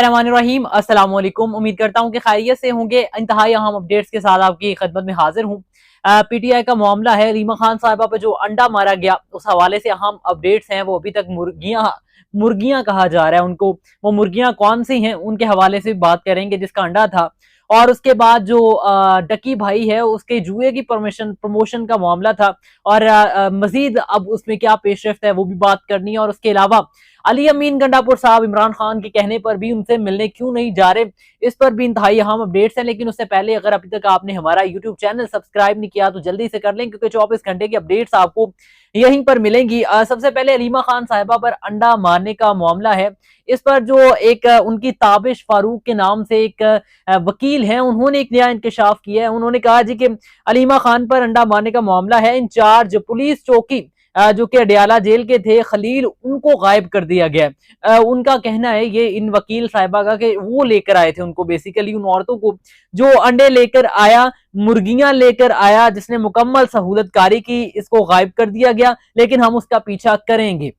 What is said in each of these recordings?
बिस्मिल्लाहिर्रहमानिर्रहीम। अस्सलाम वालेकुम। उम्मीद करता हूँ कि खैरियत से होंगे। इंतहाई अहम अपडेट्स के साथ आपकी खिदमत में हाजिर हूँ। पीटीआई का मामला है, रीमा खान साहिबा पे जो अंडा मारा गया उस हवाले से अहम अपडेट्स हैं। वो अभी तक मुर्गियां मुर्गियां कहा जा रहा है उनको, वो मुर्गियां कौन सी हैं उनके हवाले से बात करेंगे जिसका अंडा था। और उसके बाद जो डकी भाई है उसके जुए की प्रमोशन का मामला था, और मजीद अब उसमें क्या पेशरफ्त है वो भी बात करनी है। और उसके अलावा अली अमीन गंडापुर साहब इमरान खान के कहने पर भी उनसे मिलने क्यों नहीं जा रहे, इस पर भी इंतहाई अहम अपडेट्स हैं। लेकिन उससे पहले अगर अभी तक आपने हमारा यूट्यूब चैनल सब्सक्राइब नहीं किया तो जल्दी से कर लें, क्योंकि 24 घंटे की अपडेट्स आपको यहीं पर मिलेंगी। सबसे पहले रीमा खान साहिबा पर अंडा मारने का मामला है। इस पर जो एक उनकी ताबिश फारूक के नाम से एक वकील है, उन्होंने एक नया इंकशाफ किया है। उन्होंने कहा जी कि अलीमा खान पर अंडा मारने का मामला है। इंचार्ज पुलिस चौकी जो कि अडियाला जेल के थे खलील, उनको गायब कर दिया गया। उनका कहना है ये इन वकील साहिबा का कि वो लेकर आए थे उनको, बेसिकली उन औरतों को जो अंडे लेकर आया, मुर्गियां लेकर आया, जिसने मुकम्मल सहूलतकारी की, इसको गायब कर दिया गया। लेकिन हम उसका पीछा करेंगे।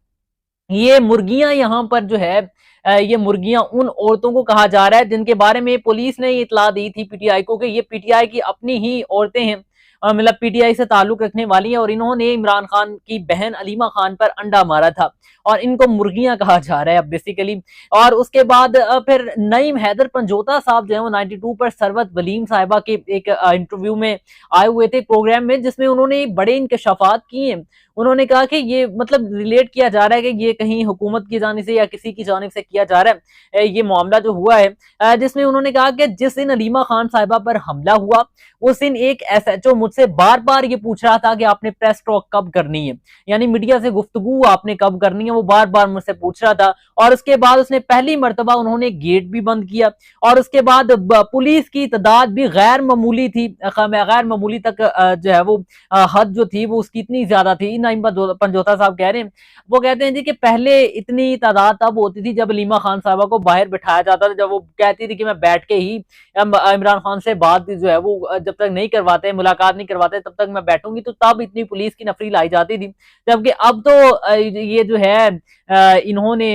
ये मुर्गियां यहाँ पर जो है, ये मुर्गियां उन औरतों को कहा जा रहा है जिनके बारे में पुलिस ने ये इतला दी थी पीटीआई को कि ये पीटीआई की अपनी ही औरतें हैं, मतलब पीटीआई से ताल्लुक रखने वाली हैं, और इन्होंने इमरान खान की बहन अलीमा खान पर अंडा मारा था, और इनको मुर्गियां कहा जा रहा है अब बेसिकली। और उसके बाद फिर नईम हैदर पंजोता साहब जो है वो 92 पर सरवत वलीम साहिबा के एक इंटरव्यू में आए हुए थे प्रोग्राम में, जिसमें उन्होंने बड़े इंकशाफात किए। उन्होंने कहा कि ये मतलब रिलेट किया जा रहा है कि ये कहीं हुकूमत की जानिब से या किसी की जानिब से किया जा रहा है ये मामला जो हुआ है, जिसमें उन्होंने कहा कि जिस दिन अलीमा खान साहिबा पर हमला हुआ उस दिन एक एसएचओ मुझसे बार बार ये पूछ रहा था कि आपने प्रेस टॉक कब करनी है, यानी मीडिया से गुफ्तगू आपने कब करनी है, वो बार बार मुझसे पूछ रहा था। और उसके बाद उसने पहली मर्तबा उन्होंने गेट भी बंद किया, और उसके बाद पुलिस की तादाद भी गैर मामूली थी, गैर मामूली तक जो है वो हद जो थी वो उसकी इतनी ज्यादा थी। नईम पंजोता साहब कह रहे हैं, वो कहते हैं जी कि पहले इतनी तादाद तब होती थी जब अलीमा खान साहबा को बाहर बिठाया जाता था, जब वो कहती थी कि मैं बैठ के ही इमरान खान से बात जो है वो जब तक नहीं करवाते, मुलाकात नहीं करवाते, तब तक मैं बैठूंगी। तो तब इतनी पुलिस की नफरी लाई जाती थी, जबकि अब तो ये जो है इन्होंने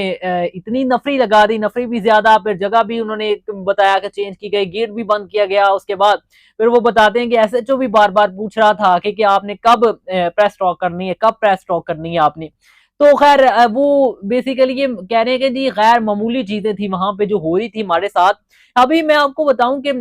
इतनी नफरी लगा दी, नफरी भी ज्यादा, फिर जगह भी उन्होंने बताया कि चेंज की गई, गेट भी बंद किया गया। उसके बाद फिर वो बताते हैं कि एसएचओ भी बार बार पूछ रहा था कि आपने कब प्रेस टॉक करनी है, कब प्रेस टॉक करनी है आपने। तो खैर वो बेसिकली ये कह रहे हैं कि जी गैर मामूली चीजें थी वहां पे जो हो रही थी हमारे साथ। अभी मैं आपको बताऊं कि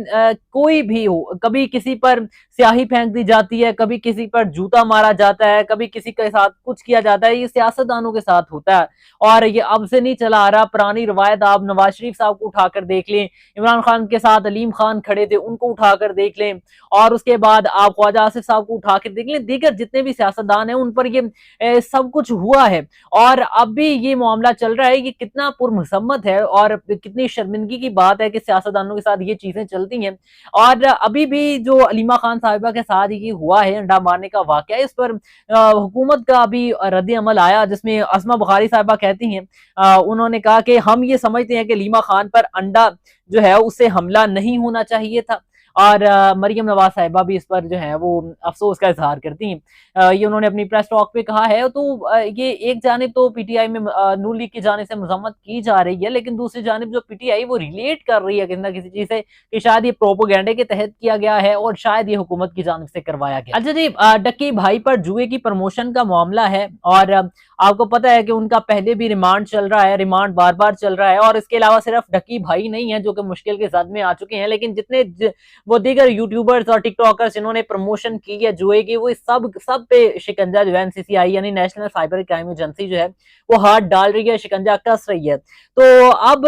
कोई भी हो, कभी किसी पर स्याही फेंक दी जाती है, कभी किसी पर जूता मारा जाता है, कभी किसी के साथ कुछ किया जाता है, ये सियासतदानों के साथ होता है। और ये अब से नहीं चला आ रहा, पुरानी रवायत आप नवाज शरीफ साहब को उठाकर देख लें, इमरान खान के साथ अलीम खान खड़े थे उनको उठाकर देख लें, और उसके बाद आप ख्वाजा आसिफ साहब को उठाकर देख लें, दीगर जितने भी सियासतदान हैं उन पर ये सब कुछ हुआ है। और अब भी ये मामला चल रहा है कि कितना पुरमसम्मत है और कितनी शर्मिंदगी की बात है कि सियासतदानों के साथ ये चीजें चलती हैं। और अभी भी जो अलीमा खान साहिबा के साथ ये हुआ है अंडा मारने का वाकया, इस पर हुकूमत का अभी रद्द अमल आया, जिसमें असमा बुखारी साहिबा कहती हैं, उन्होंने कहा कि हम ये समझते हैं कि अलीमा खान पर अंडा जो है उससे हमला नहीं होना चाहिए था। और मरियम नवाज साहिबा भी इस पर जो है वो अफसोस का इजहार करती हैं। ये उन्होंने अपनी प्रेस टॉक पे कहा है। तो ये एक जानिब तो पीटीआई में नून लीग की जानिब से मजम्मत की जा रही है, लेकिन दूसरी जानिब जो पीटीआई वो रिलेट कर रही है किसी ना किसी चीज से कि शायद ये प्रोपोगेंडे के तहत किया गया है और शायद ये हुकूमत की जानिब से करवाया गया। अच्छा जी, डक्की भाई पर जुए की प्रमोशन का मामला है, और आपको पता है कि उनका पहले भी रिमांड चल रहा है, रिमांड बार बार चल रहा है। और इसके अलावा सिर्फ डक्की भाई नहीं है जो कि मुश्किल के जद में आ चुके हैं, लेकिन जितने वो दीगर यूट्यूबर्स और टिकटॉकर्स जिन्होंने प्रमोशन की है जुए की, वो सब पे शिकंजा जो है एनसीसीआई यानी नेशनल साइबर क्राइम एजेंसी जो है वो हाथ डाल रही है, शिकंजा कस रही है। तो अब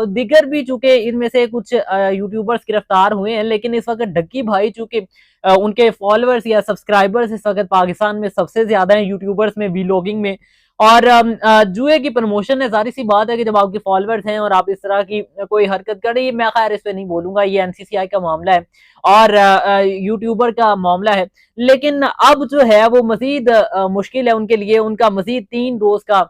दीगर भी चूंकि इनमें से कुछ यूट्यूबर्स गिरफ्तार हुए हैं, लेकिन इस वक्त डक्की भाई चूंकि उनके फॉलोअर्स या सब्सक्राइबर्स इस वक्त पाकिस्तान में सबसे ज्यादा हैं यूट्यूबर्स में, वीलॉगिंग में, और जुए की प्रमोशन है। जाहिर सी बात है कि जब आपके फॉलोअर्स हैं और आप इस तरह की कोई हरकत कर रही है, मैं खैर इस पे नहीं बोलूंगा, ये एनसीसीआई का मामला है और यूट्यूबर का मामला है। लेकिन अब जो है वो मजीद मुश्किल है उनके लिए, उनका मजीद 3 रोज का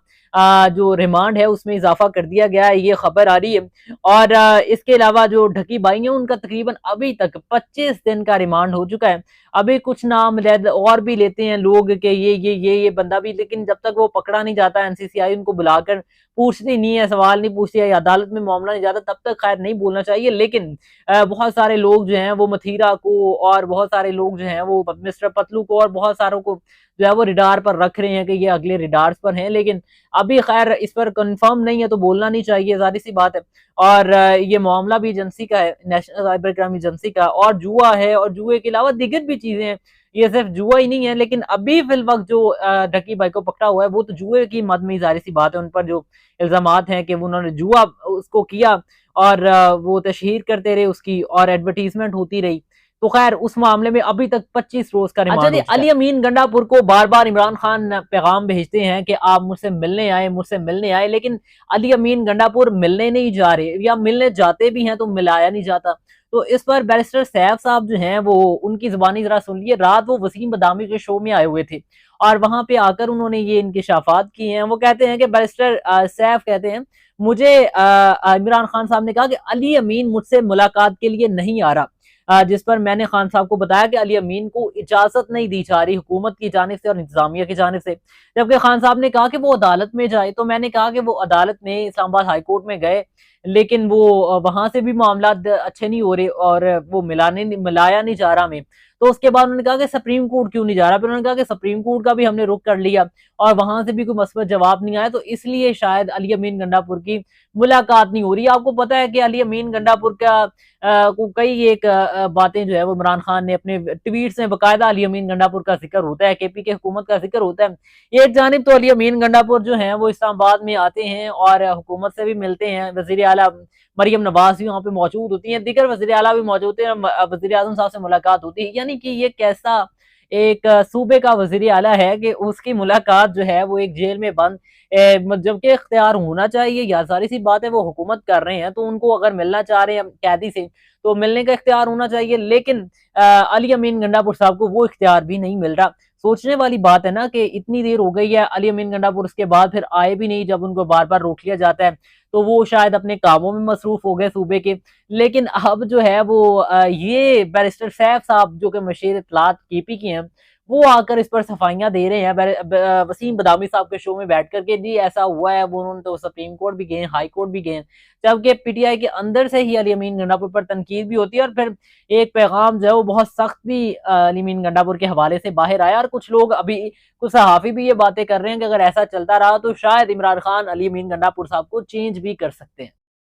जो रिमांड है उसमें इजाफा कर दिया गया है, ये खबर आ रही है। और इसके अलावा जो ढकी भाई है उनका तकरीबन अभी तक 25 दिन का रिमांड हो चुका है। अभी कुछ नाम और भी लेते हैं लोग कि ये बंदा भी, लेकिन जब तक वो पकड़ा नहीं जाता, एनसीसीआई उनको बुलाकर पूछती नहीं है, सवाल नहीं पूछती है, अदालत में मामला नहीं जाता, तब तक खैर नहीं बोलना चाहिए। लेकिन बहुत सारे लोग जो हैं वो मथीरा को, और बहुत सारे लोग जो हैं वो मिस्टर पतलू को, और बहुत सारों को जो है वो रिडार पर रख रहे हैं कि ये अगले रिडार्स पर हैं। लेकिन अभी खैर इस पर कंफर्म नहीं है तो बोलना नहीं चाहिए, जाहिर सी बात है। और ये मामला भी एजेंसी का है, नेशनल साइबर क्राइम एजेंसी का, और जुआ है, और जुए के अलावा दिग्गज भी चीजें हैं, ये सिर्फ जुआ ही नहीं है। लेकिन अभी फिल वक्त जो ढकी भाई को पकड़ा हुआ है वो तो जुए की मद में, जाहिर सी बात है, उन पर जो इल्जामात हैं कि उन्होंने जुआ उसको किया, और वो तशहीर करते रहे उसकी, और एडवर्टीजमेंट होती रही। तो खैर उस मामले में अभी तक 25 रोज का रिमांड। अच्छा जी, अली अमीन गंडापुर को बार बार इमरान खान पैगाम भेजते हैं कि आप मुझसे मिलने आए, मुझसे मिलने आए, लेकिन अली अमीन गंडापुर मिलने नहीं जा रहे, या मिलने जाते भी हैं तो मिलाया नहीं जाता। तो इस पर बैरिस्टर सैफ साहब जो हैं वो, उनकी जुबानी जरा सुन लिए। रात वो वसीम बदामी के शो में आए हुए थे, और वहां पे आकर उन्होंने ये इंकिशाफात किए हैं। वो कहते हैं कि बैरिस्टर सैफ कहते हैं, मुझे इमरान खान साहब ने कहा कि अली अमीन मुझसे मुलाकात के लिए नहीं आ रहा, जिस पर मैंने खान साहब को बताया कि अली अमीन को इजाजत नहीं दी जा रही हुकूमत की जानिब से और इंतजामिया की जानिब से। जबकि खान साहब ने कहा कि वो अदालत में जाए, तो मैंने कहा कि वो अदालत में इस्लामाबाद हाई कोर्ट में गए, लेकिन वो वहां से भी मामला अच्छे नहीं हो रहे, और वो मिलाया नहीं जा रहा हमें। तो उसके बाद उन्होंने कहा कि सुप्रीम कोर्ट क्यों नहीं जा रहा, फिर उन्होंने कहा कि सुप्रीम कोर्ट का भी हमने रुख कर लिया, और वहां से भी कोई मस्बत जवाब नहीं आया, तो इसलिए शायद अली अमीन गंडापुर की मुलाकात नहीं हो रही। आपको पता है कि अली अमीन गंडापुर का को कई एक बातें जो है वो इमरान खान ने अपने ट्वीट्स में बकायदा अली अमीन गंडापुर का जिक्र होता है, केपी के हुकूमत का जिक्र होता है। एक जानिब तो अली अमीन गंडापुर जो है वो इस्लामाबाद में आते हैं और हुकूमत से भी मिलते हैं, वजीर आला मरियम नवाज भी वहाँ पे मौजूद होती है, दीगर वजीर आला भी मौजूद है, वजीर आजम साहब से मुलाकात होती है। यानी कि ये कैसा एक सूबे का वजीर आला है कि उसकी मुलाकात जो है वो एक जेल में बंद, जबकि इख्तियार होना चाहिए, या सारी सी बात है वो हुकूमत कर रहे हैं तो उनको अगर मिलना चाह रहे हैं कैदी से तो मिलने का इख्तियार होना चाहिए। लेकिन अली अमीन गंडापुर साहब को वो इख्तियार भी नहीं मिल रहा। सोचने वाली बात है ना कि इतनी देर हो गई है, अली अमीन गंडापुर उसके बाद फिर आए भी नहीं, जब उनको बार बार रोक लिया जाता है तो वो शायद अपने कामों में मसरूफ हो गए सूबे के। लेकिन अब जो है वो ये बैरिस्टर सैफ साहब जो कि मशीर इत्तलात केपी के हैं, वो आकर इस पर सफाइयां दे रहे हैं वसीम बदामी साहब के शो में बैठ कर के, जी ऐसा हुआ है, वो उन्होंने तो सुप्रीम कोर्ट भी गए, हाई कोर्ट भी गए, जबकि पीटीआई के अंदर से ही अली अमीन गंडापुर पर तनकीद भी होती है, और फिर एक पैगाम जो है वो बहुत सख्त भी अली अमीन गंडापुर के हवाले से बाहर आया। और कुछ लोग अभी, कुछ सहाफी भी ये बातें कर रहे हैं कि अगर ऐसा चलता रहा तो शायद इमरान खान अली अमीन गंडापुर साहब को चेंज भी कर सकते हैं।